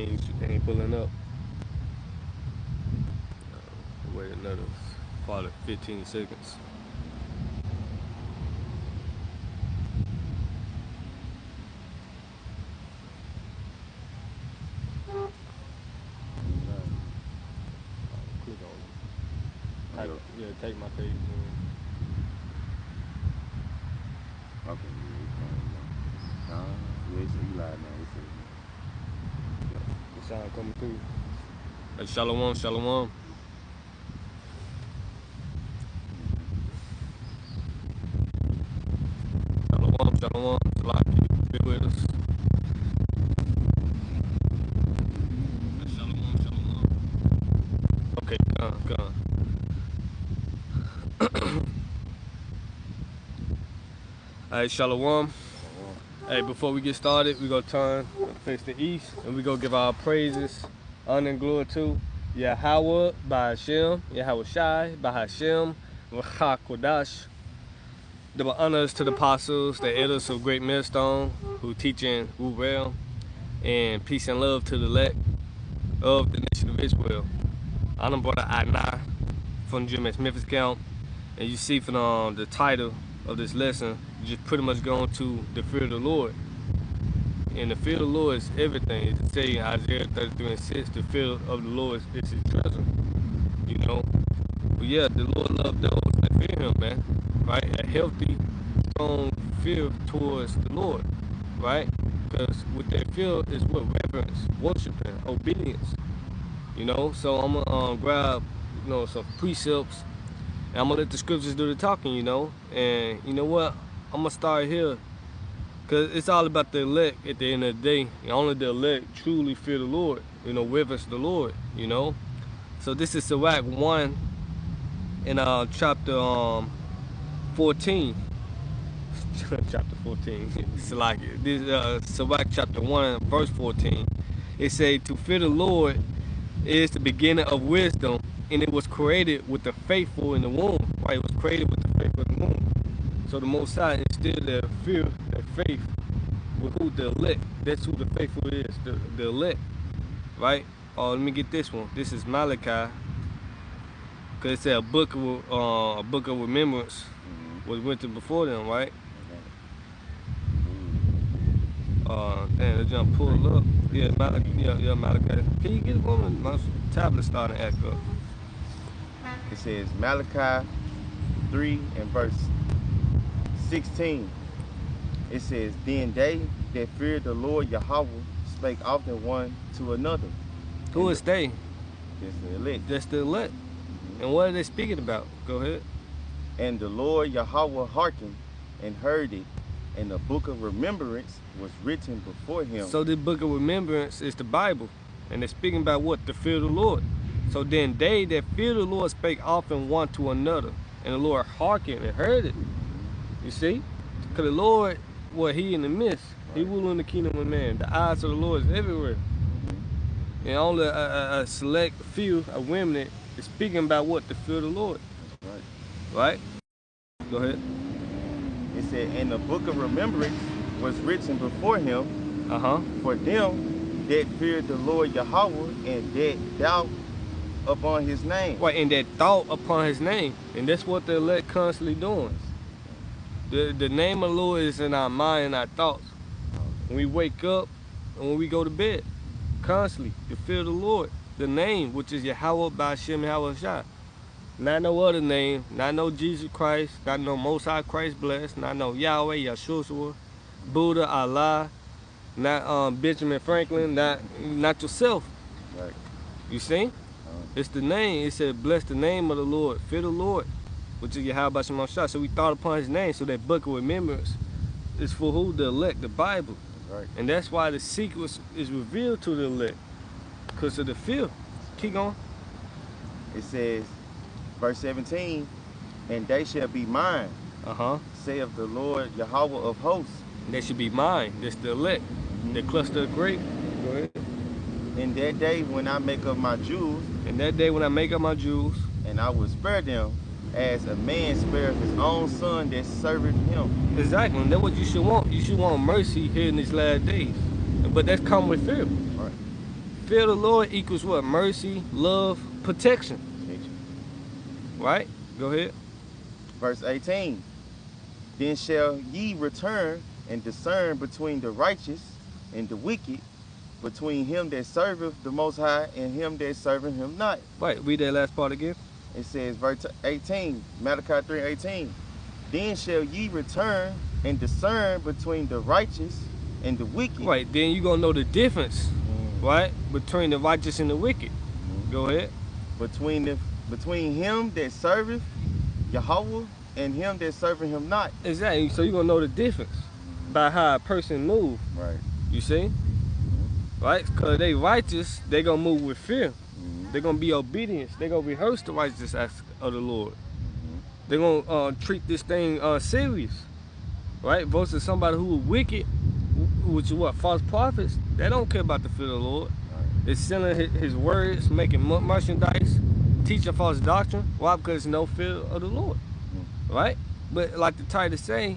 ain't pulling up. Wait another probably 15 seconds. Click on it. Yeah, take my page. Okay, yeah, it's Eli now. The sound coming through. Hey, shalom, shalom. Shalom, shalom. Salaki, be with us. Shalom, shalom. Okay, come. Alright, shalom. Hey, before we get started, we're going to turn and face the east, and we're going to give our praises, honor, and glory to Yahweh by Hashem, Yahweh Shai by Hashem, V'cha Kodash. Give honors to the apostles, the elders of Great Millstone, who teaching well, and peace and love to the elect of the nation of Israel. I'm brother Adnai from GMS Memphis Camp, and you see from the title of this lesson, you just pretty much going to the fear of the Lord. And the fear of the Lord is everything. It's saying Isaiah 33:6, the fear of the Lord is his treasure. You know? But yeah, the Lord loves those that fear him, man. Right? A healthy, strong fear towards the Lord. Right? Because with that fear is what? Reverence, worshiping, obedience. You know? So I'm gonna grab, some precepts, and I'm gonna let the scriptures do the talking, And you know what? I'm gonna start here. Because it's all about the elect at the end of the day. And only the elect truly fear the Lord, reverence the Lord, So this is Sirach 1 in chapter 14. Chapter 14. It's like this Sirach chapter 1, verse 14. It says, to fear the Lord is the beginning of wisdom, and it was created with the faithful in the womb. Right? It was created with the faithful in the womb. So the Most High instilled that fear, that faith with who? The elect. That's who the faithful is, the elect. Right? Let me get this one. This is Malachi. Because it said a book of remembrance was written before them, right? Damn, they jump pull up. Yeah, Malachi. Yeah, Malachi. Can you get one? My tablet starting to act up. It says Malachi 3 and verse 16. It says, then they that feared the Lord Yahweh spake often one to another. Who is they? That's the elect. That's the elect. And what are they speaking about? Go ahead. And the Lord Yahweh hearkened and heard it, and the book of remembrance was written before him. So the book of remembrance is the Bible. And they're speaking about what? The fear of the Lord. So then they that fear the Lord spake often one to another. And the Lord hearkened and heard it. You see? Because the Lord, he in the midst. He ruling the kingdom of man. The eyes of the Lord is everywhere. And only a select few, a remnant, is speaking about what? The fear of the Lord. Right? Go ahead. It said, and the book of remembrance was written before him for them that feared the Lord Yahweh and that doubt upon his name. Right, and that thought upon his name. And that's what the elect constantly doing. The name of the Lord is in our mind and our thoughts. When we wake up and when we go to bed, constantly, the fear of the Lord. The name, which is Yahweh by Hashem Yahweh Shai. Not no other name, not no Jesus Christ, not no Most High Christ blessed, not no Yahweh, Yeshua, Buddha, Allah, not Benjamin Franklin, not yourself. Right. You see? It's the name. It said, bless the name of the Lord, fear the Lord, which is Yahweh Shem Shah. So we thought upon his name, so that book of remembrance is for who? The elect, the Bible. Right. And that's why the secret is revealed to the elect, because of the fear. Keep going. It says, verse 17, and they shall be mine, saith the Lord Yahweh of hosts. They should be mine. That's the elect. The cluster of grapes. Go ahead. In that day when I make up my jewels. In that day when I make up my jewels. And I will spare them as a man spares his own son that serveth him. Exactly. And that's what you should want. You should want mercy here in these last days. But that's come with fear. Right. fear of the Lord equals what? Mercy, love, protection. Right? Go ahead. Verse 18. Then shall ye return and discern between the righteous and the wicked, between him that serveth the Most High and him that serveth him not. Right, read that last part again. It says, verse 18, Malachi 3:18. Then shall ye return and discern between the righteous and the wicked. Right, then you're going to know the difference, right, between the righteous and the wicked. Go ahead. Between him that serveth Yahweh and him that serveth him not. Exactly, so you're going to know the difference by how a person move. Right. You see? Right? Because they righteous, they going to move with fear. They're going to be obedient. They're going to rehearse the righteous acts of the Lord. They're going to treat this thing serious. Right? Versus somebody who is wicked, which is what? False prophets. They don't care about the fear of the Lord. They're selling his words, making merchandise, teaching false doctrine. Why? Because there's no fear of the Lord. Right? But like the title say,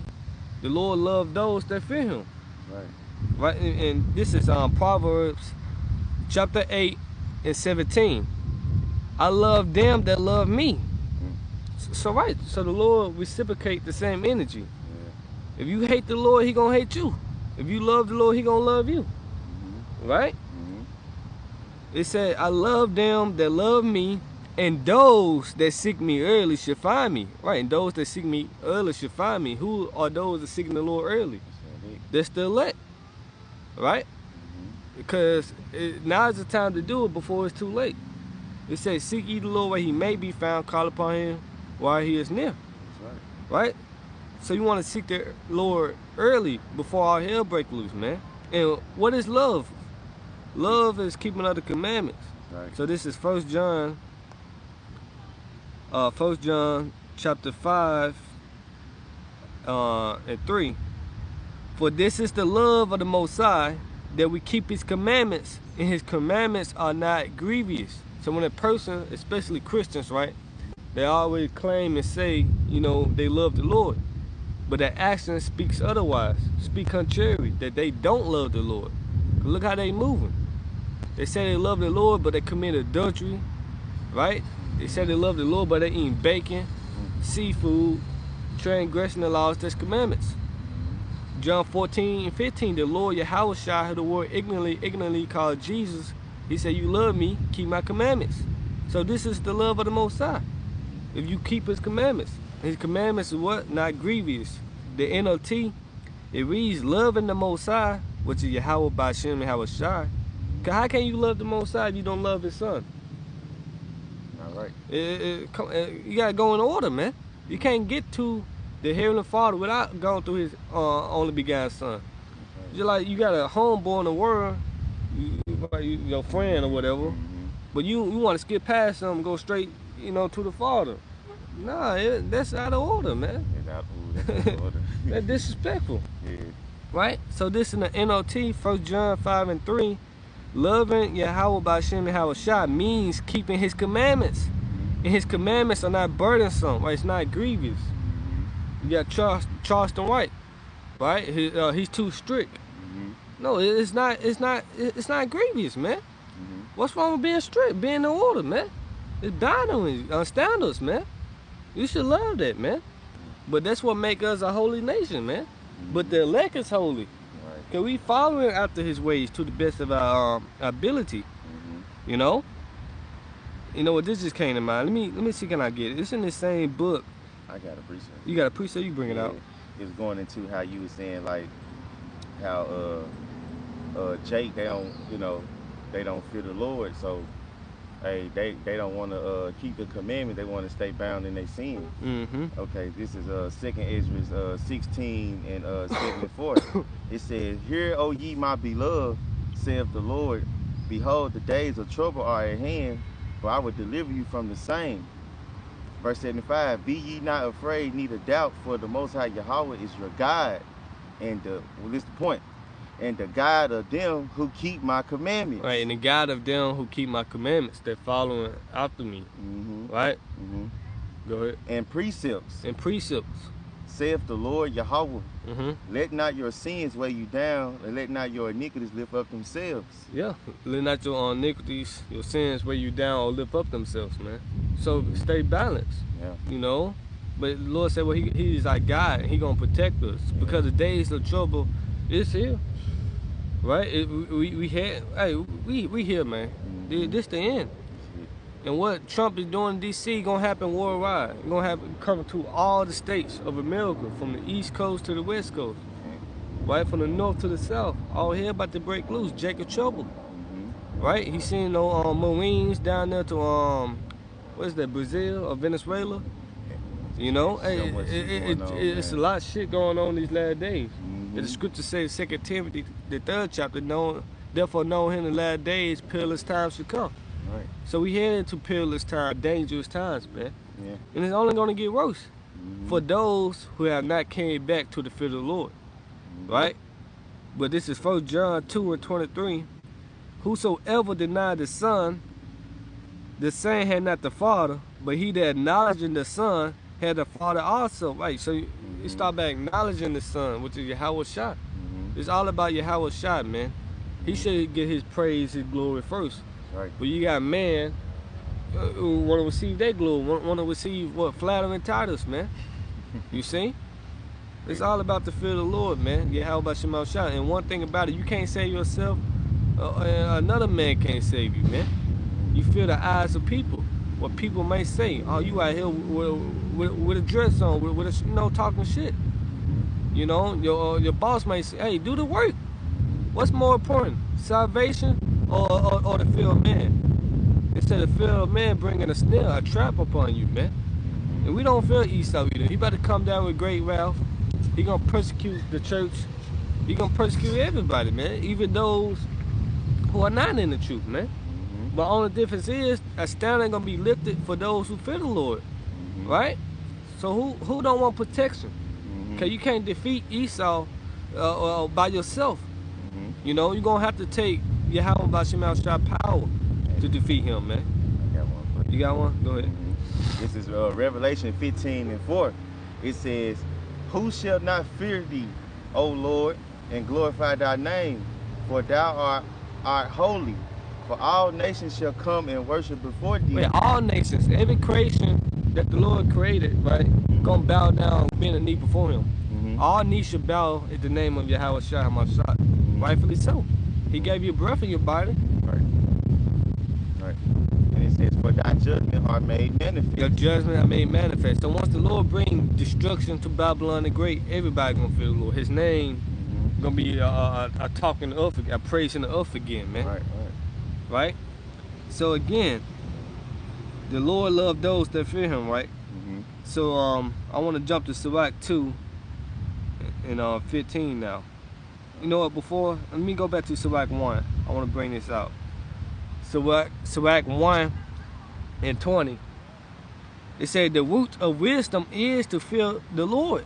the Lord loves those that fear him. Right. Right? And this is Proverbs chapter 8 and 17. I love them that love me. So right, so the Lord reciprocate the same energy. If you hate the Lord, he gonna hate you. If you love the Lord, he gonna love you. Right? It said, I love them that love me, and those that seek me early should find me. Right, and those that seek me early should find me. Who are those that seek the Lord early? That's the elect. Right? Because now is the time to do it before it's too late. It says, seek ye the Lord where he may be found, call upon him while he is near. Right? So you want to seek the Lord early before all hell break loose, man. And what is love? Love is keeping of the commandments. Right. So this is 1 John chapter 5 and 3. For this is the love of the Most High, that we keep his commandments, and his commandments are not grievous. So when a person, especially Christians, right, they always claim and say, you know, they love the Lord, but their action speaks otherwise, speak contrary, that they don't love the Lord. Look how they moving. They say they love the Lord, but they commit adultery, right? They say they love the Lord, but they eating bacon, seafood, transgressing the laws, his commandments. John 14 and 15, the Lord Yahweh Shai, who the word ignorantly called Jesus, he said, you love me, keep my commandments. So this is the love of the Most High. If you keep his commandments. His commandments are what? Not grievous. The NLT, it reads, loving the Most High, which is Yahweh Bashem Yahweh Shai. Cause how can you love the Most High if you don't love his son? All right. You gotta go in order, man. You can't get to the Heavenly Father without going through his only begotten son. Just like you got a homeboy in the world, your friend or whatever, but you want to skip past him and go straight, you know, to the Father. Nah, that's out of order, man. That's out of order. That's disrespectful. Yeah. Right? So this in the NLT, 1 John 5 and 3, loving Yahweh Bashem Yahweh Shai means keeping his commandments. And his commandments are not burdensome, right? It's not grievous. You got Charleston White, right? He's too strict. No, it's not grievous, man. What's wrong with being strict, being in order, man? It's dying on standards, man. You should love that, man. But that's what make us a holy nation, man. But the elect is holy. Right. Cause we following after his ways to the best of our ability. You know? You know what, this just came to mind. Let me see, can I get it? It's in the same book. I got a precept. You got a precept, you bring it out. It was going into how you were saying, like, how Jake, they don't fear the Lord, so hey, they don't want to keep the commandment. They want to stay bound in their sin. Okay, this is 2nd Ezra 16 and 74. It says, "Hear, O ye my beloved, saith the Lord, behold, the days of trouble are at hand, for I will deliver you from the same." Verse 75, "Be ye not afraid, neither doubt, for the Most High Yahweh is your God, and this is the point, and the God of them who keep my commandments." Right, and the God of them who keep my commandments, they're following after me. Right? Go ahead. And precepts. And precepts. saith the Lord Yahweh. Mm-hmm. Let not your sins weigh you down, and let not your iniquities lift up themselves. Yeah. Let not your iniquities, your sins weigh you down or lift up themselves, man. So stay balanced. Yeah. You know? But the Lord said, well, He's our God, and He gonna protect us. Because the days of trouble is here. Right? We here, hey, we here, man. This the end. And what Trump is doing in D.C. gonna happen worldwide. It's gonna happen coming to all the states of America, from the East Coast to the West Coast, right? From the north to the south. All here about to break loose. Jacob Trouble, right? He's sending no Marines down there to what is that, Brazil or Venezuela? You know, it's a lot of shit going on these last days. And the scripture says, 2 Timothy, the 3rd chapter, therefore know in the last days perilous times to come. Right. So we head into perilous times, dangerous times, man. Yeah. And it's only going to get worse for those who have not came back to the fear of the Lord, right? But this is 1 John 2:23. Whosoever denied the Son, the same had not the Father, but he that acknowledging the Son had the Father also, right? So you start by acknowledging the Son, which is Yahweh Shai. It's all about Yahweh Shai, man. He should get his praise, his glory first. Right. But you got man who want to receive their glory, want to receive what? Flattering titles, man. You see? It's all about the fear of the Lord, man. Yeah, how about Shema Shai? And one thing about it, you can't save yourself, another man can't save you, man. You feel the eyes of people, what people may say. Oh, you out here with a dress on, with a, talking shit. You know, your boss may say, hey, do the work. What's more important, salvation or the fear of man? Instead of fear of man bringing a snare, a trap upon you, man. And we don't fear Esau either. He about to come down with great wrath. He gonna persecute the church. He gonna persecute everybody, man. Even those who are not in the truth, man. But only difference is a standard gonna be lifted for those who fear the Lord, right? So who don't want protection? Cause you can't defeat Esau by yourself. You know, you're gonna have to take Yahweh Bashim Shai power to defeat him, man. I got one for you. You got one? Go ahead. This is Revelation 15:4. It says, who shall not fear thee, O Lord, and glorify thy name? For thou art holy. For all nations shall come and worship before thee. Wait, all nations, every creation that the Lord created, right, gonna bow down, bend a knee before him. All knees should bow at the name of Yahweh Shai HaMashiach. Rightfully so. He gave you breath in your body. Right. Right. And it says, for thy judgment are made manifest. Your judgment are made manifest. So once the Lord bring destruction to Babylon the Great, everybody gonna fear the Lord. His name gonna be a talking to earth, a praising the earth again, man. Right, right. So again, the Lord loved those that fear him, right? So I want to jump to Sirach 2 and 15 now. You know what, before, let me go back to Sirach 1. I want to bring this out. Sirach 1 and 20. It said, the root of wisdom is to fear the Lord.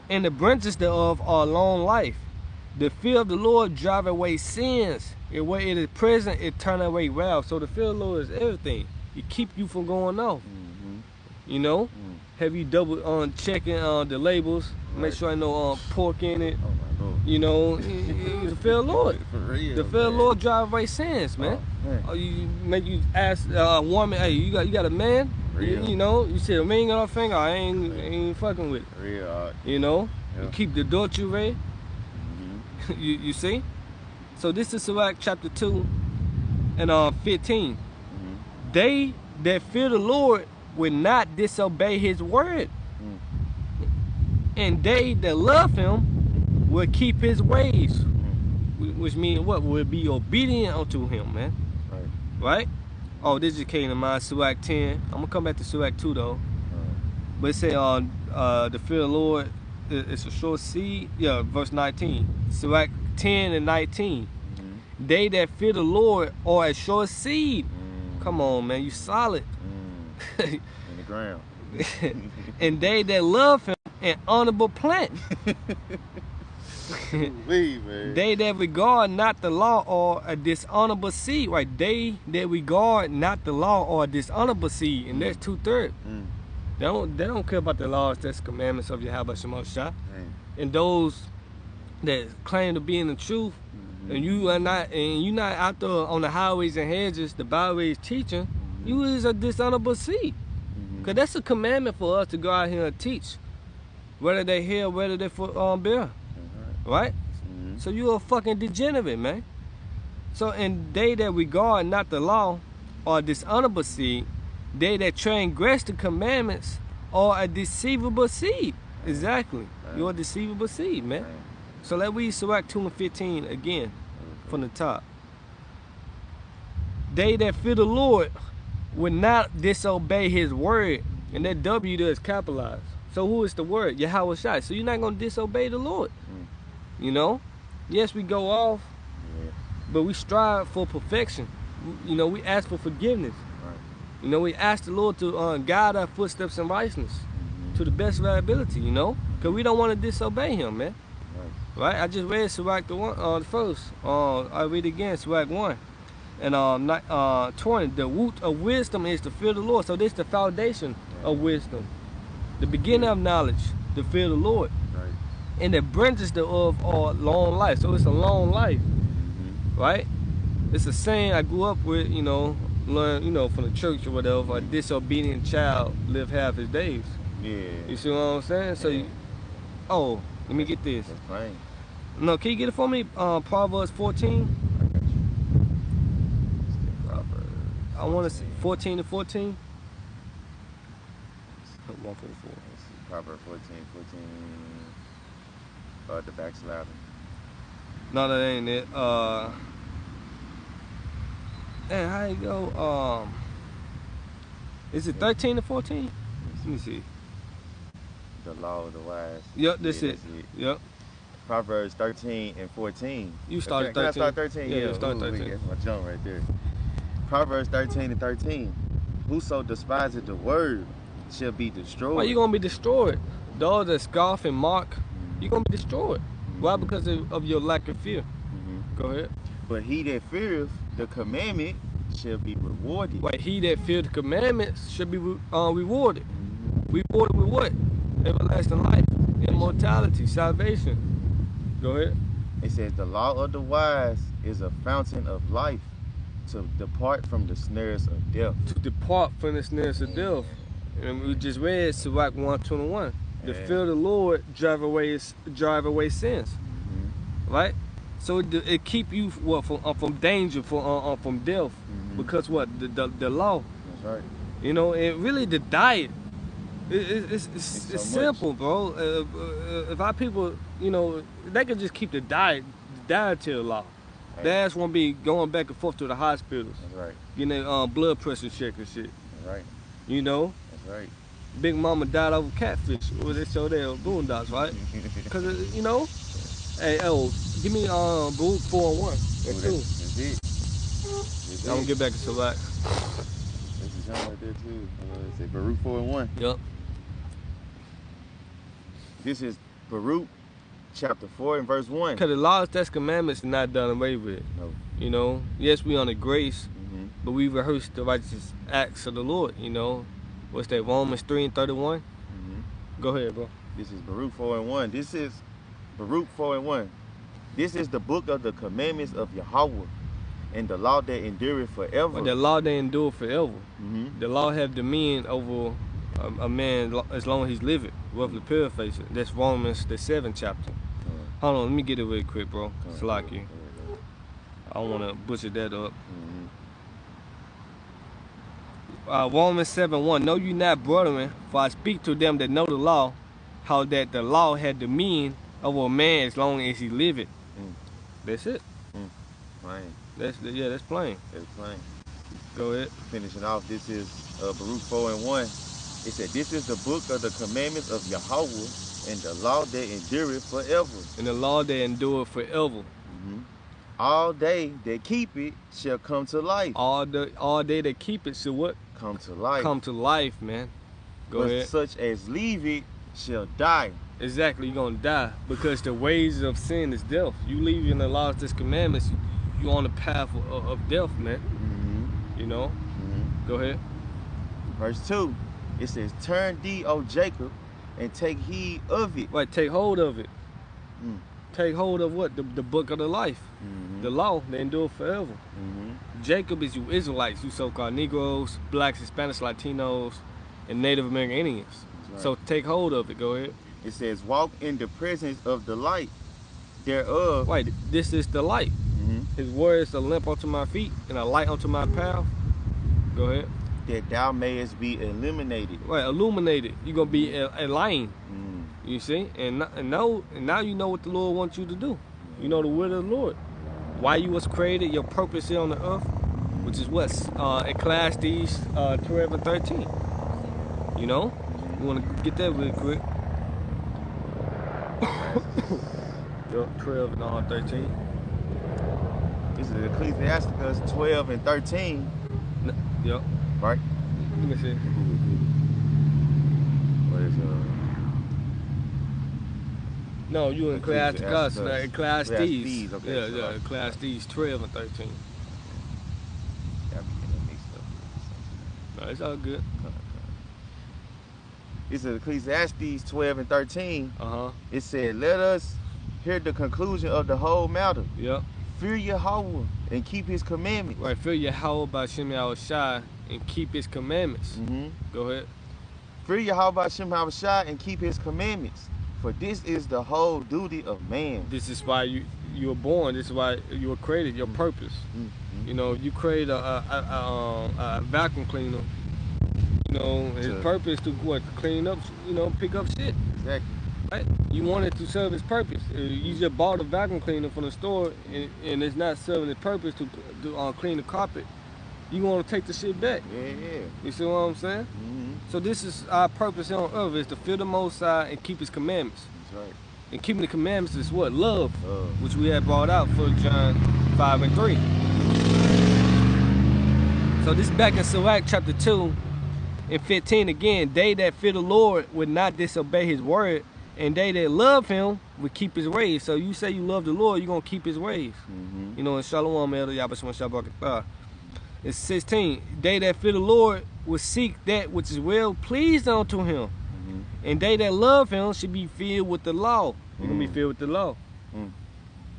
And the branches thereof are long life. The fear of the Lord drive away sins. And where it is present, it turn away wrath. So the fear of the Lord is everything. It keep you from going off. You know? Have you double checking the labels? Make sure I know pork in it. Oh my Lord. You know, the fear of the Lord. For real, the fear of the Lord drive away sins, man. You make you ask a woman, hey, you got a man? You know, you say a ring on her finger, I ain't fucking with it. Real. You know, Yeah. you keep the adultery rate. You see? So this is Sirach chapter 2 and 15. They that fear the Lord will not disobey his word. And they that love him will keep his ways. Which means what? Will be obedient unto him, man. Right? Oh, this just came to mind, Sirach 10. I'm going to come back to Sirach 2, though. But it say, the fear of the Lord, it's a short seed. Yeah, verse 19. Sirach 10 and 19. They that fear the Lord are a short seed. Come on, man, you solid. In the ground. And they that love him, an honorable plant. They that regard not the law are a dishonorable seed, right? They that regard not the law are a dishonorable seed, and that's 2/3. They don't care about the laws, that's commandments of Yahweh Shemashah. Man. And those that claim to be in the truth, and you're not out there on the highways and hedges, the byways teaching, you is a dishonorable seed. Cause that's a commandment for us to go out here and teach, whether they hear, whether they bear, right? So you're a fucking degenerate, man. So and they that regard not the law are a dishonorable seed. They that transgress the commandments are a deceivable seed. Exactly. You're a deceivable seed, man. So let's read Sirach 2 and 15 again from the top. They that fear the Lord will not disobey his word. And that W there is capitalized. So who is the word? Yahweh Shai. So you're not going to disobey the Lord. You know? Yes, we go off, but we strive for perfection. You know, we ask for forgiveness. You know, we ask the Lord to guide our footsteps in righteousness to the best of our ability, you know? Because we don't want to disobey him, man. Right? I just read Sirach the first. I read again, Sirach 1. And 20, the root of wisdom is to fear the Lord. So this is the foundation of wisdom. The beginning of knowledge, to fear the Lord. And the branches thereof are long life. So it's a long life. Right? It's a saying I grew up with, you know, learn, you know, from the church or whatever, a disobedient child live half his days. Yeah. You see what I'm saying? So you, oh, let me get this. That's fine. No, can you get it for me? Proverbs 14. I want to see 14 to 14. 144. Proverbs 14. The backsliding. No, that ain't it. Man, how you go? Is it 13 to 14? Let me see. The law of the wise. Yep, that's it. Yep. Proverbs 13 and 14. You started 13. Can I start 13? Yeah, start 13. That's my jump right there. Proverbs 13 and 13. Whoso despises the word shall be destroyed. Why you gonna be destroyed? Those that scoff and mock, you're gonna be destroyed. Why? Because of your lack of fear. Go ahead. But he that feareth the commandment shall be rewarded. Wait, he that fear the commandments should be rewarded. Rewarded with what? Everlasting life, immortality, salvation. Go ahead. It says the law of the wise is a fountain of life, to depart from the snares of death. To depart from the snares of death. And we just read Sirach 121. The fear of the Lord drive away sins. Right? So it keep you what from danger, from death. Because what? The law. That's right. You know, and really the diet. It's so simple, bro. If our people, you know, they could just keep the dietary law. Right. Their ass won't be going back and forth to the hospitals. That's right. Getting their blood pressure checked and shit. That's right. You know? That's right. Big Mama died over catfish. What they show there, Boondocks, right? Because, you know, hey, give me Baruch 4 and 1. That's two. That's it. I'm going to get back to Sirach. There's a jump right there too. Say Baruch 4 and 1. Yep. This is Baruch chapter 4 and verse 1. Because the laws, that's commandments, are not done away with. No. You know, yes, we under grace, but we rehearse the righteous acts of the Lord, you know. What's that, Romans 3 and 31? Go ahead, bro. This is Baruch 4 and 1. This is Baruch 4 and 1. This is the book of the commandments of Yahweh, and the law that endureth forever. But the law they endure forever. The law have dominion over a man as long as he's living. Roughly paraphrasing. That's Romans the 7th chapter. Hold on, let me get it real quick, bro. It's like you. I don't want to butcher that up. Romans 7:1. Know you not, brethren, for I speak to them that know the law, how that the law had dominion over a man as long as he liveth. That's it. Plain. That's plain. That's plain. Go ahead. Finishing off, this is Baruch 4 and 1. It said, this is the book of the commandments of Yahweh, and the law that endureth forever. And the law that endureth forever. All they that keep it shall come to life. All they that keep it shall what? Come to life. Come to life, man. Go ahead. Such as leave it shall die. Exactly, you're gonna die because the wages of sin is death. You leaving the laws, this commandments, you're on the path of death, man. You know. Go ahead. Verse 2. It says, turn thee, O Jacob, and take heed of it. Right, take hold of it. Mm. Take hold of what? The book of the life. Mm-hmm. The law, they endure forever. Mm-hmm. Jacob is you Israelites, you so-called Negroes, blacks, Hispanics, Latinos, and Native American Indians. Right. So take hold of it. Go ahead. It says, walk in the presence of the light thereof. Right, this is the light. Mm-hmm. His word is a lamp unto my feet and a light unto my path. Go ahead. That thou mayest be illuminated. Right, illuminated. You're gonna be a lion. Mm. You see, and now you know what the Lord wants you to do. You know the will of the Lord. Why you was created, your purpose here on the earth, which is what Ecclesiastes 12 and 13. You know, you want to get that real quick. 12 and 13. This is Ecclesiasticus 12 and 13. Yep. Right? Let me see. What is No, you in Ecclesiastes, no, Ecclesiastes. Ecclesiastes, okay, Yeah, Ecclesiastes 12 and 13. Gotta be getting mixed up. No, it's all good. This is Ecclesiastes 12 and 13. It said, let us hear the conclusion of the whole matter. Yep. Fear Yahweh and keep his commandments. Right, fear Yahweh by Shem Shai and keep his commandments. Mm-hmm. Go ahead. Fear Yahweh by Shem Shai and keep his commandments. For this is the whole duty of man. This is why you were born. This is why you were created. Your purpose. Mm-hmm. You know, you create a vacuum cleaner. You know, his purpose to what? Clean up. You know, pick up shit. Exactly. Right? You want it to serve its purpose. You just bought a vacuum cleaner from the store and it's not serving its purpose to clean the carpet. You want to take the shit back. Yeah. You see what I'm saying? Mm-hmm. So this is our purpose here on earth, is to fear the Most High and keep his commandments. That's right. And keeping the commandments is what? Love. Which we had brought out for John 5 and 3. So this is back in Sirach chapter 2 and 15 again. They that fear the Lord would not disobey his word, and they that love him would keep his ways. So you say you love the Lord, you're going to keep his ways. Mm-hmm. You know, in Shalom, Elder Yabashman Shabbat. It's 16. They that fear the Lord will seek that which is well pleased unto him. Mm-hmm. And they that love him should be filled with the law. You're going to be filled with the law. Mm.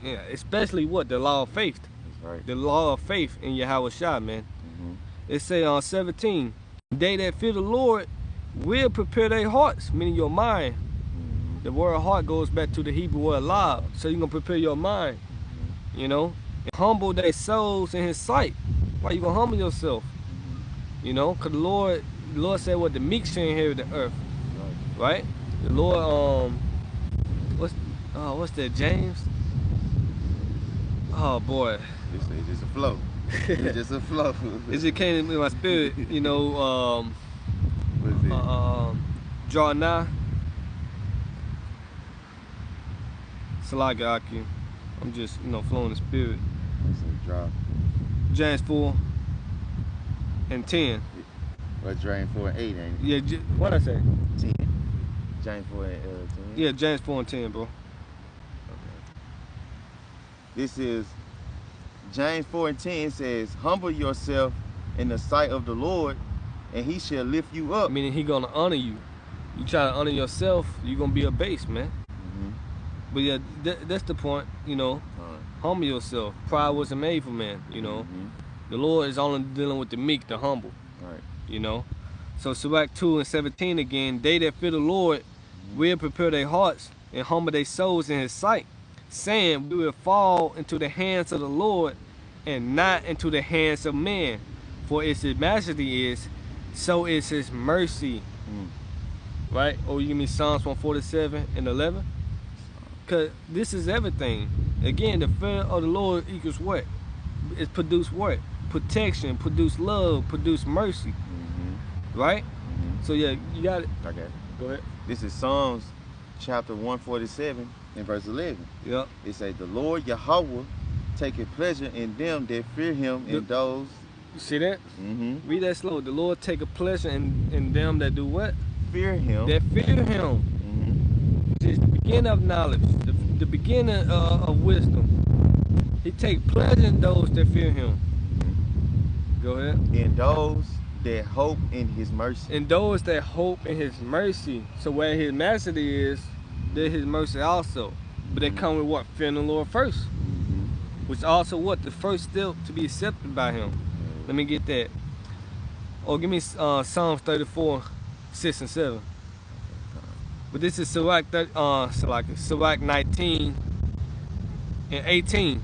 Yeah, especially what? The law of faith. That's right. The law of faith in Yahweh Shai, man. Mm-hmm. It say on 17, they that fear the Lord will prepare their hearts, meaning your mind. Mm-hmm. The word heart goes back to the Hebrew word lab. So you're going to prepare your mind, you know, and humble their souls in his sight. Why you going to humble yourself? You know, because the Lord said what? The meek shall inherit the earth. Right? The Lord, what's that, James? Oh, boy. It's just a flow. It's just a flow. It just came in my spirit, you know, what is it? draw nigh. Salaga Aki. I'm just, you know, flowing the spirit. It's a draw. James 4 and 10. Well, James 4 and 8, ain't it? Yeah, what'd I say? 10. James 4 and 10. Yeah, James 4 and 10, bro. Okay. This is James 4 and 10 says, humble yourself in the sight of the Lord, and he shall lift you up. Meaning he gonna honor you. You try to honor yourself, you're gonna be a base, man. Mm-hmm. But yeah, that's the point, you know. Humble yourself. Pride wasn't made for man, you know. Mm-hmm. The Lord is only dealing with the meek, the humble. Right. You know. So Sirach 2 and 17 again, they that fear the Lord will prepare their hearts and humble their souls in his sight, saying, we will fall into the hands of the Lord and not into the hands of man. For as his majesty is, so is his mercy. Right? Or you give me Psalms 147 and 11. Because this is everything. Again, the fear of the Lord equals what? It's produce what? Protection, produce love, produce mercy. Mm-hmm. Right? Mm-hmm. So yeah, you got it. Okay. Go ahead. This is Psalms chapter 147 and verse 11. Yep. It says, the Lord Yahweh taketh pleasure in them that fear him, and those. You see that? Mm-hmm. Read that slow. The Lord take a pleasure in them that do what? Fear him. That fear him. Mm-hmm. It's the beginning of knowledge, the beginning of wisdom. He take pleasure in those that fear him. Go ahead. In those that hope in his mercy. And those that hope in his mercy. So where his majesty is, there's his mercy also. But they come with what? Fearing the Lord first. Which also what? The first step to be accepted by him. Let me get that. Oh, give me Psalms 34, 6 and 7. But this is Sirach 19 and 18.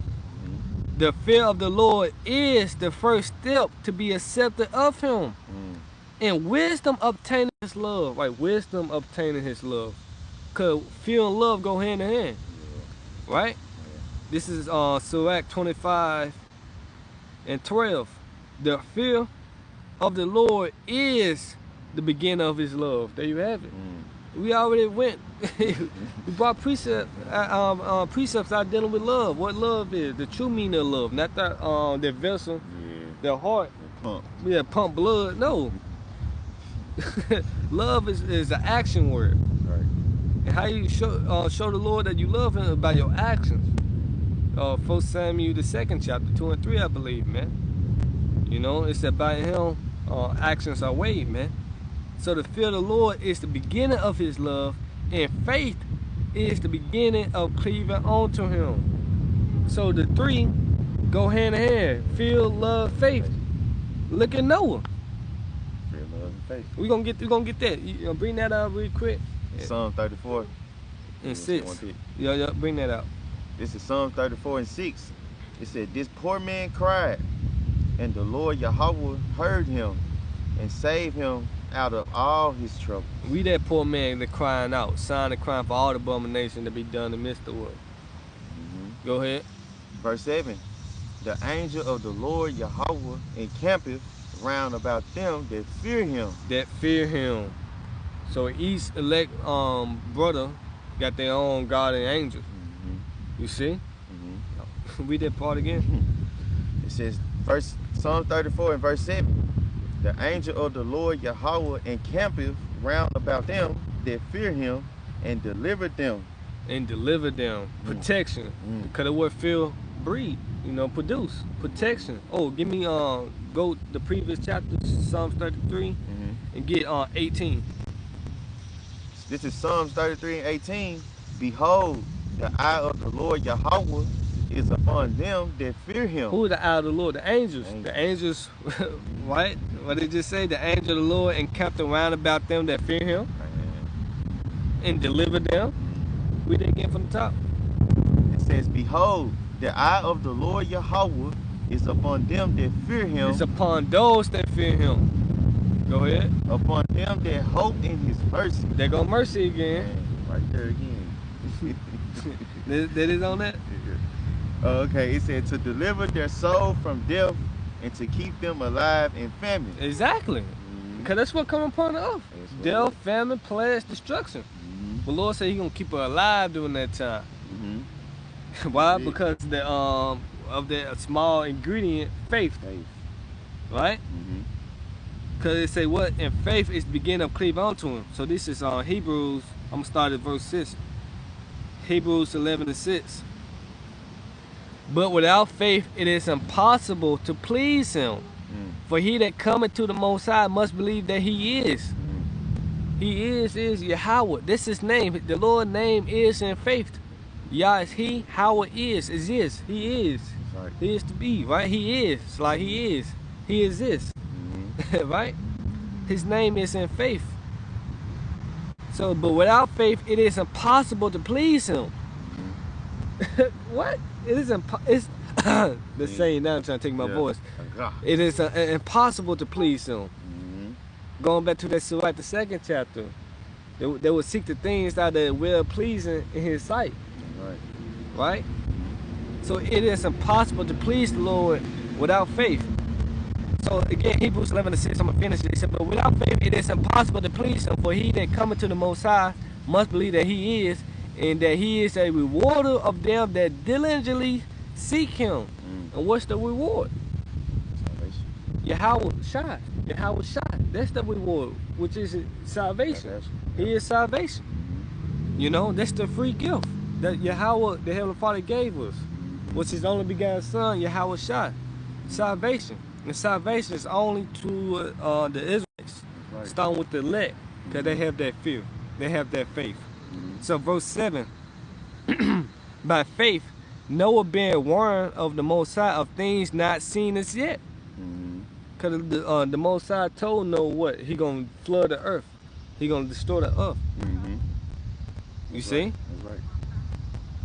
The fear of the Lord is the first step to be accepted of him. And wisdom obtaining his love. Right? Wisdom obtaining his love. Because fear and love go hand in hand. Right? This is Sirach 25 and 12. The fear of the Lord is the beginning of his love. There you have it. We already went. We brought precepts out dealing with love. What love is, the true meaning of love, not that vessel, the heart. Pump blood. No. Love is an action word. Right. And how you show the Lord that you love him by your actions. 1 Samuel the 2nd chapter 2 and 3, I believe, man. You know, it's that by him actions are weighed, man. So the fear of the Lord is the beginning of his love, and faith is the beginning of cleaving onto him. So the three go hand in hand. Fear, love, faith. Look at Noah. Fear, love, and faith. We're gonna get that. You know, bring that out real quick. Psalm 34 and 6. Yeah, bring that out. This is Psalm 34 and 6. It said, this poor man cried, and the Lord Yahweh heard him and saved him out of all his trouble. We that poor man that crying out, sign and crying for all the abomination to be done in the midst of the world. Go ahead. Verse 7. The angel of the Lord Yahweh encampeth round about them that fear him. That fear him. So each elect brother got their own guardian angel. You see? Read that part again. It says, Psalm 34 and verse 7. The angel of the Lord Yahweh encampeth round about them that fear him and delivered them. And deliver them. Protection. Because the word fear, breed, you know, produce. Protection. Oh, give me, go the previous chapter, Psalms 33, and get 18. This is Psalms 33 and 18. Behold, the eye of the Lord Yahweh is upon them that fear him. Who is the eye of the Lord? The angels. The angels, right? What did it just say? The angel of the Lord encamped around about them that fear him and deliver them. Read it again from the top. It says, behold, the eye of the Lord Yahweh is upon them that fear him. It's upon those that fear him. Go ahead. Upon them that hope in his mercy. There go mercy again. Right there again. That is on that? Okay, it said to deliver their soul from death and to keep them alive in famine. Exactly. Because that's what come upon the earth. Death, famine, plagues, destruction. The Lord said He's gonna keep her alive during that time. Why? Because of the small ingredient, faith. Right? Because it say what? And faith is the beginning of cleave onto him. So this is Hebrews. I'm gonna start at verse 6. Hebrews 11 and 6. But without faith it is impossible to please him. For he that cometh to the Most High must believe that he is. He is Yahweh. This is his name. The Lord's name is in faith. Yah is he, Howard is. He is. Right. He is to be, right? He is. Like he is. He is this. Right? His name is in faith. So, but without faith, it is impossible to please him. What? It is it's the same now. I'm trying to take my voice. It is impossible to please him. Going back to that Sirach, the 2nd chapter, they would seek the things that are well pleasing in his sight. Right? So it is impossible to please the Lord without faith. So again, Hebrews 11 and 6, I'm going to finish it. It said, but without faith it is impossible to please him, for he that cometh to the Most High must believe that he is, and that he is a rewarder of them that diligently seek him. And what's the reward? Yahweh Shai. Yahweh Shai. That's the reward, which is salvation. He is salvation. You know, that's the free gift that Yahweh, the Heavenly Father, gave us. Was his only begotten Son, Yahweh Shai. Salvation. And salvation is only to the Israelites, Right. starting with the elect, because they have that fear. They have that faith. So verse 7, by faith, Noah being warned of the Most High of things not seen as yet. Because the Most High told Noah what? He going to flood the earth. He going to destroy the earth. You see? That's right.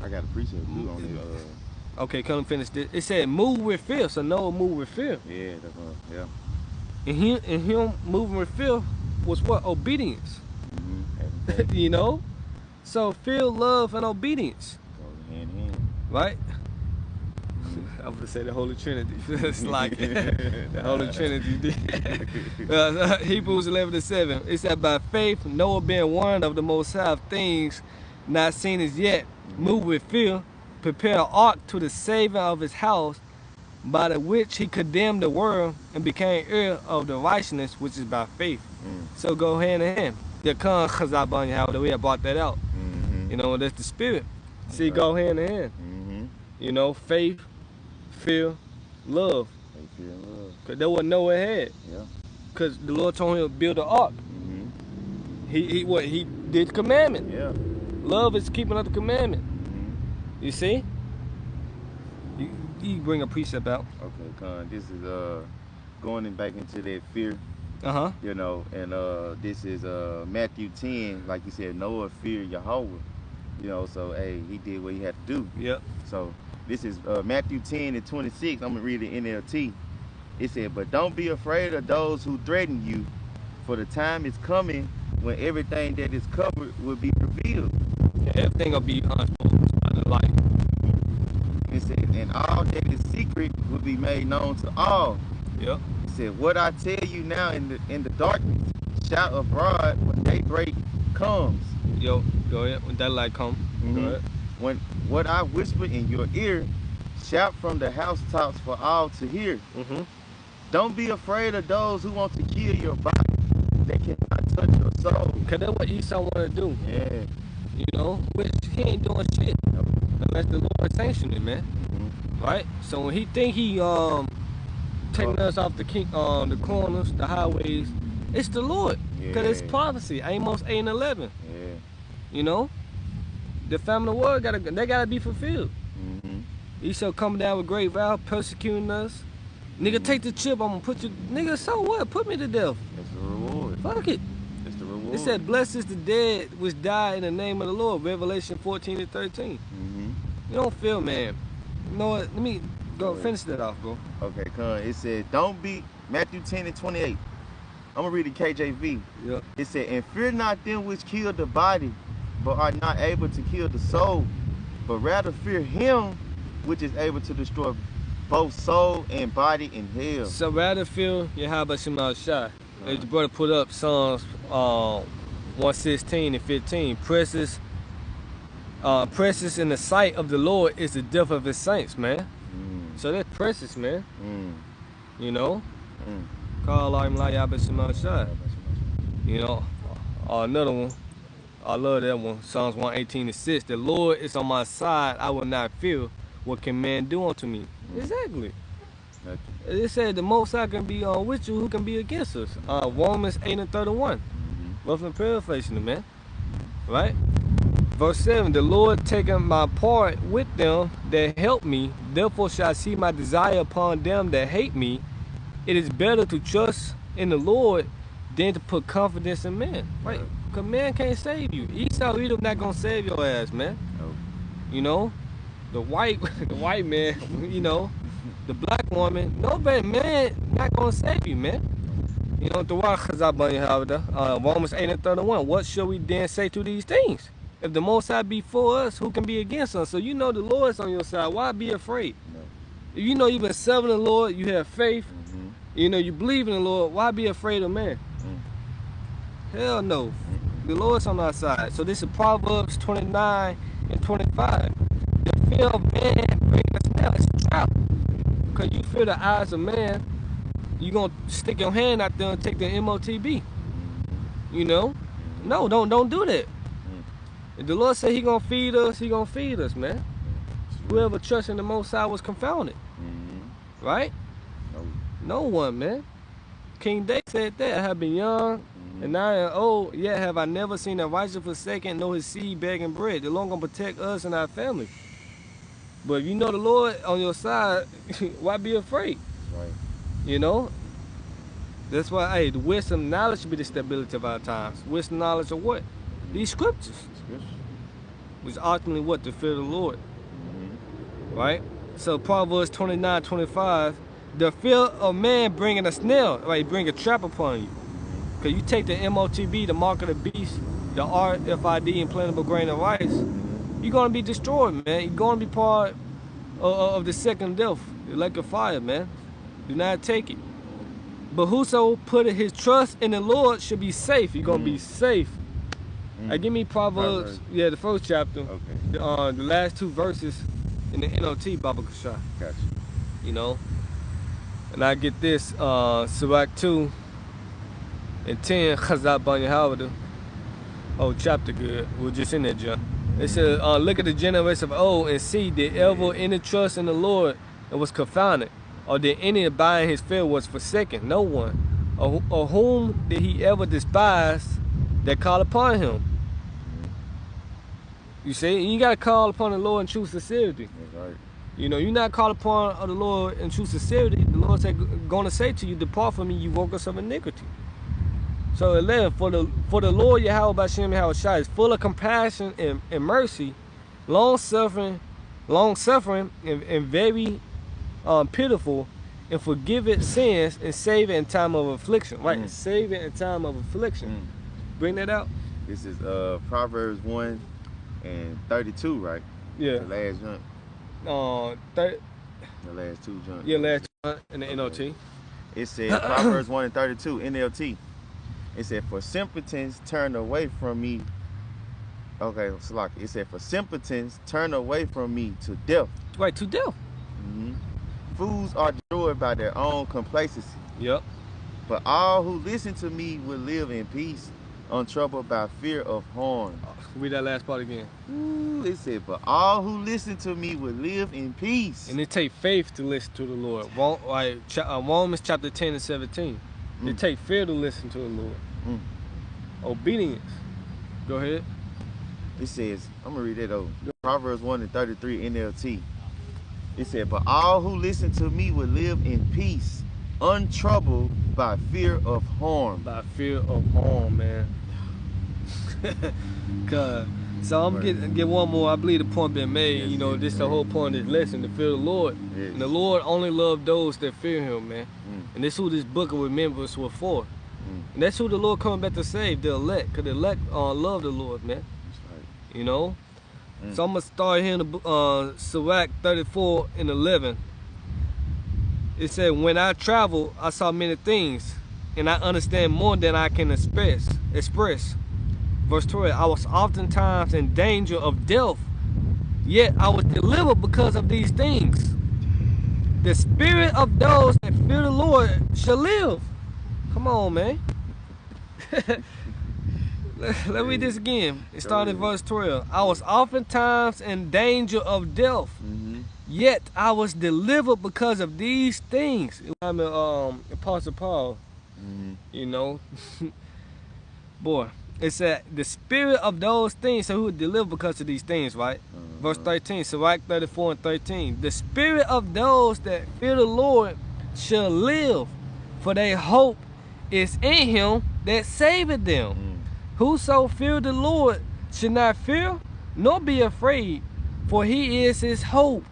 I got a precept too on it. Okay, come finish this. It said move with fear, so Noah moved with fear. Yeah, that's yeah. And him moving with fear was what? Obedience. Faith You know? So fear, love, and obedience. goes hand in hand. Right? I would say the Holy Trinity. It's like the Holy Trinity. Hebrews 11:7. It said, by faith, Noah being warned of the Most High of things not seen as yet, moved with fear, prepared an ark to the saving of his house, by the which he condemned the world and became heir of the righteousness which is by faith. So go hand in hand. The Khan Chazabani, how we have brought that out. You know, that's the spirit. See, go hand in hand. You know, faith, fear, love. Faith, fear, and love. Because that what Noah had. Yeah. Because the Lord told him to build an ark. He did the commandment. Yeah. Love is keeping up the commandment. You see? You bring a precept out. Okay, Con. This is going back into that fear. You know, and this is Matthew 10, like you said, Noah feared Yahweh. You know, so hey, he did what he had to do. Yep. So this is Matthew 10:26. I'm gonna read it in NLT. It said, but don't be afraid of those who threaten you, for the time is coming when everything that is covered will be revealed. Yeah, everything will be unfolded by the light. It said, and all that is secret will be made known to all. Yep. It said, what I tell you now in the darkness, shout abroad when daybreak comes. Yo, go ahead. When that light come, go ahead. When what I whisper in your ear, shout from the housetops for all to hear. Don't be afraid of those who want to kill your body. They cannot touch your soul. Because that's what Esau want to do. Yeah. You know, which he ain't doing shit. Unless the Lord sanctioned it, man. Right? So when he think he taking us off the corners, the highways, it's the Lord. Because it's prophecy. Amos 8:11. Yeah. You know? The family of the world gotta be fulfilled. Esau coming down with great vow, persecuting us. Nigga, take the chip, I'm gonna put you. Nigga, so what? Put me to death. It's the reward. Fuck it. It's the reward. It said, blessed is the dead which die in the name of the Lord. Revelation 14:13. You don't feel, man. You know what? Let me go finish that off, bro. Okay, Con. It said, don't be, Matthew 10:28. I'm gonna read the KJV. Yep. It said, and fear not them which kill the body, but are not able to kill the soul, but rather fear him which is able to destroy both soul and body in hell. So rather fear Yahweh Shema Shai. As the brother put up Psalms 116 and 15. Precious in the sight of the Lord is the death of his saints, man. So that's precious, man. You know? Call him like Yahweh Shema Shai. You know? Another one. I love that one. Psalms 118:6. The Lord is on my side. I will not fear. What can man do unto me? Exactly. It said the Most High can be with you, who can be against us? Romans 8:31. Roughly paraphrasing it, man. Right? Verse 7. The Lord taking my part with them that help me. Therefore shall I see my desire upon them that hate me. It is better to trust in the Lord than to put confidence in man. Right? Because man can't save you. Esau Edom not going to save your ass, man. You know? The white man, you know, the black woman, nobody, man, not gonna save you, man. You know, Romans 8:31. What shall we then say to these things? If the Most High be for us, who can be against us? So you know the Lord's on your side. Why be afraid? If you know you've been serving the Lord, you have faith, you know you believe in the Lord, why be afraid of man? Hell no. The Lord's on our side. So this is Proverbs 29:25. The fear of man brings us down. It's a trap. Because you fear the eyes of man, you're going to stick your hand out there and take the MOTB. You know? No, don't do that. If the Lord said he going to feed us, he going to feed us, man. Whoever trusts in the Most High was confounded. Right? No one, man. King David said that. I have been young, Mm-hmm. and now I am old, yet have I never seen a righteous forsaken, nor his seed begging bread. The Lord gonna protect us and our family. But if you know the Lord on your side, why be afraid? That's right. You know? That's why, hey, the wisdom, knowledge should be the stability of our times. Wisdom, knowledge of what? These scriptures. Scripture. Which ultimately what? To fear the Lord. Mm-hmm. Right? So Proverbs 29:25, the fear of man bringing a snare, right? Bring a trap upon you. Because you take the MOTB, the mark of the beast, the RFID, implantable grain of rice, you're going to be destroyed, man. You're going to be part of the second death, the lake of fire, man. Do not take it. But whoso putteth his trust in the Lord should be safe. You're going to be safe. Hey, give me Proverbs, yeah, the first chapter. Okay. The last two verses in the NOT, Baba Kasha. Gotcha. You know? And I get this, Sirach 2 and 10, Chazat Banya Hawada. Oh, chapter good. We're just in that junk. It says, look at the generation of old and see, did ever any trust in the Lord and was confounded? Or did any abide in his fear was forsaken? No one. Or whom did he ever despise that call upon him? You see, you got to call upon the Lord in true sincerity. That's right. You know, you're not called upon the Lord in true sincerity. The Lord said, going to say to you, depart from me, you workers of iniquity. So 11, for the Lord Yahweh Bashem Yahweh Shai is full of compassion and mercy, long suffering, and very pitiful, and forgiveth sins and save it in time of affliction. Right, save it in time of affliction. Bring that out. This is Proverbs 1 and 32, right? Yeah. The last junk. The last two junks. Yeah, last junk in the NOT. It says Proverbs 1 and 32, NLT. It said, for simpletons turn away from me. Okay, Salaki. It said, for simpletons turn away from me to death. Right, to death. Fools are destroyed by their own complacency. Yep. But all who listen to me will live in peace, untroubled by fear of harm. Read that last part again. Ooh, it said, but all who listen to me will live in peace. And it take faith to listen to the Lord. Romans chapter 10 and 17. It take fear to listen to the Lord. Obedience. Go ahead. It says, I'm going to read it over. Proverbs 1 and 33 NLT. It said, but all who listen to me will live in peace, untroubled by fear of harm. By fear of harm, man. So I'm get one more. I believe the point been made. Yes, you know, this the whole point of this lesson, to fear the Lord. Yes. And the Lord only loves those that fear him, man. And that's who this book of remembrance was for. And that's who the Lord coming back to save, the elect. Because the elect love the Lord, man. That's right. You know? So I'm going to start here in the Sirach 34 and 11. It said, when I travel, I saw many things, and I understand more than I can express. Verse 12, I was oftentimes in danger of death, yet I was delivered because of these things. The spirit of those that fear the Lord shall live. Come on, man. Let me read this again. It started in verse 12. I was oftentimes in danger of death, yet I was delivered because of these things. I'm Apostle Paul, you know. Boy, it said the spirit of those things, so who would deliver because of these things, right? Verse 13, Sirach 34 and 13. The spirit of those that fear the Lord shall live, for their hope is in him that saveth them. Whoso fear the Lord should not fear, nor be afraid, for he is his hope.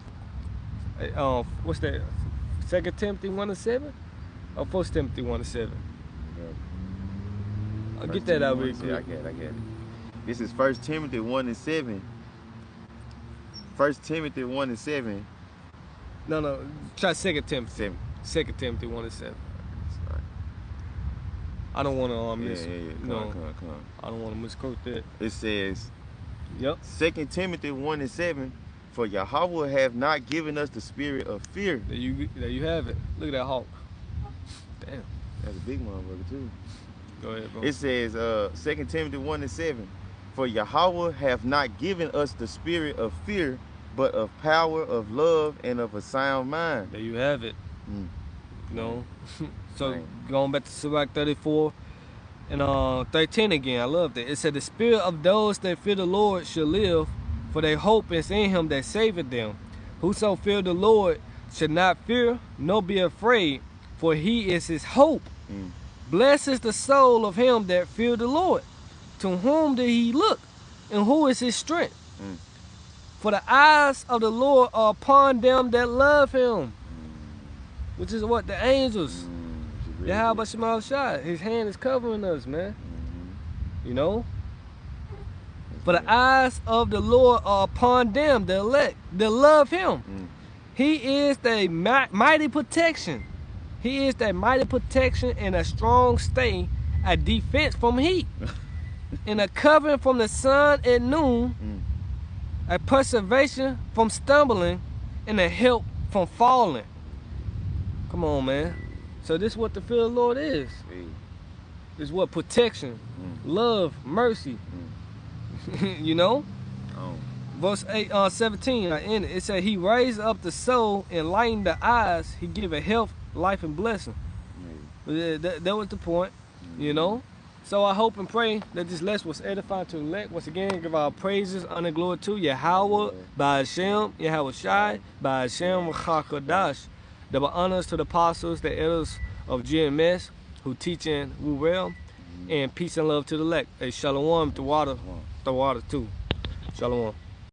What's that? 2 Timothy 1 and 7? Or 1 Timothy 1 and 7? I'll get that out real quick. I get it. This is 1 Timothy 1 and 7. 1 Timothy 1 and 7. No. Try 2 Timothy. 7. 2 Timothy 1 and 7. Sorry. I don't want to miss. Come on. I don't want to misquote that. It says, Yep. 2 Timothy 1 and 7. For Yahweh have not given us the spirit of fear. There you have it. Look at that hawk. Damn. That's a big motherfucker too. Go ahead, bro. It says 2 Timothy 1 and 7. For Yahweh have not given us the spirit of fear, but of power, of love, and of a sound mind. There you have it. You know? So Right. going back to Sirach 34 and 13 again, I love that. It said, the spirit of those that fear the Lord shall live, for their hope is in him that saveth them. Whoso fear the Lord should not fear, nor be afraid, for he is his hope. Blessed is the soul of him that fear the Lord. To whom did he look, and who is his strength? For the eyes of the Lord are upon them that love him. Which is what? The angels. Yahweh Shemal Shai. His hand is covering us, man. You know? For the eyes of the Lord are upon them, the elect, that love him. He is the mighty protection. He is that mighty protection and a strong stay, a defense from heat, and a covering from the sun at noon, a preservation from stumbling, and a help from falling. Come on, man. So this is what the fear of the Lord is. This is what protection, love, mercy. You know? Verse 17, it said, he raised up the soul and lightened the eyes. He give a health, life, and blessing. That was the point, you know? So I hope and pray that this lesson was edifying to the elect. Once again, give our praises, honor, and glory to Yahweh, by Hashem, Yahweh Shai, by Hashem, HaKadosh. Double honors to the apostles, the elders of GMS, who teach and who well, and peace and love to the elect. Hey, shalom, the water too. Shalom.